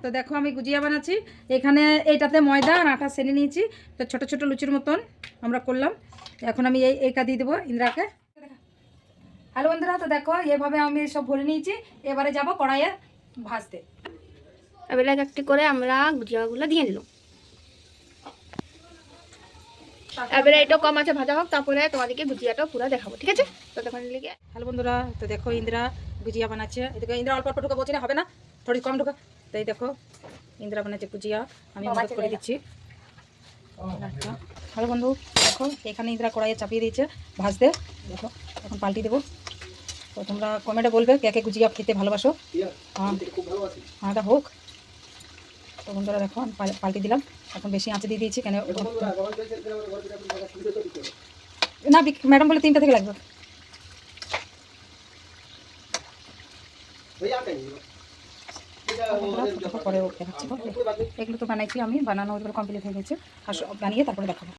তো দেখো আমি গুজিয়া বানাচ্ছি। এখানে এইটাতে ময়দা আর আটা সেনে নিয়েছি। তো ছোট ছোট লুচির মতন আমরা করলাম। এখন আমি এইটা দিয়ে দেবো ইন্দ্রাকে। হ্যালো বন্ধুরা, তো দেখো এভাবে আমি সব ভরে নিয়েছি। এবারে যাব কড়াইয়ে ভাজতে। এবার এক একটি করে আমরা গুজিয়াগুলো দিয়ে দিলাম। এবারে এটা কম আছে ভাজা হোক, তারপরে তোমাদেরকে গুজিয়াটা পুরো দেখাবো, ঠিক আছে? তো তখন লেগে হ্যালো বন্ধুরা, তো দেখো ইন্দ্রা গুজিয়া বানাচ্ছে। এদিকে ইন্দ্রা অল্প অল্প ঢুকা বলছে না, হবে না, থোড়ি কম ঢুকা। তো এই দেখো ইন্দ্রা বানাচ্ছে গুজিয়া, আমি মদত করে দিচ্ছি। হ্যালো বন্ধু, দেখো এখানে ইন্দ্রা কড়াইয়ে চাপিয়ে দিয়েছে ভাজতে। দেখো এখন পাল্টি দেবো। তো তোমরা কমেন্টে বলবে কে কে গুজিয়া খেতে ভালোবাসো। হ্যাঁ এটা হোক। তো বন্ধুরা দেখো আমি পাল্টি দিলাম। এখন বেশি আঁচে দিয়ে দিয়েছি কেন না, ম্যাডাম বলে 3টা থেকে লাগবে। পরে ওকে দেখাচ্ছি। এগুলো তো বানাইছি আমি, বানানো ওইগুলো কমপ্লিট হয়ে গেছে। আর বানিয়ে তারপরে দেখাবো।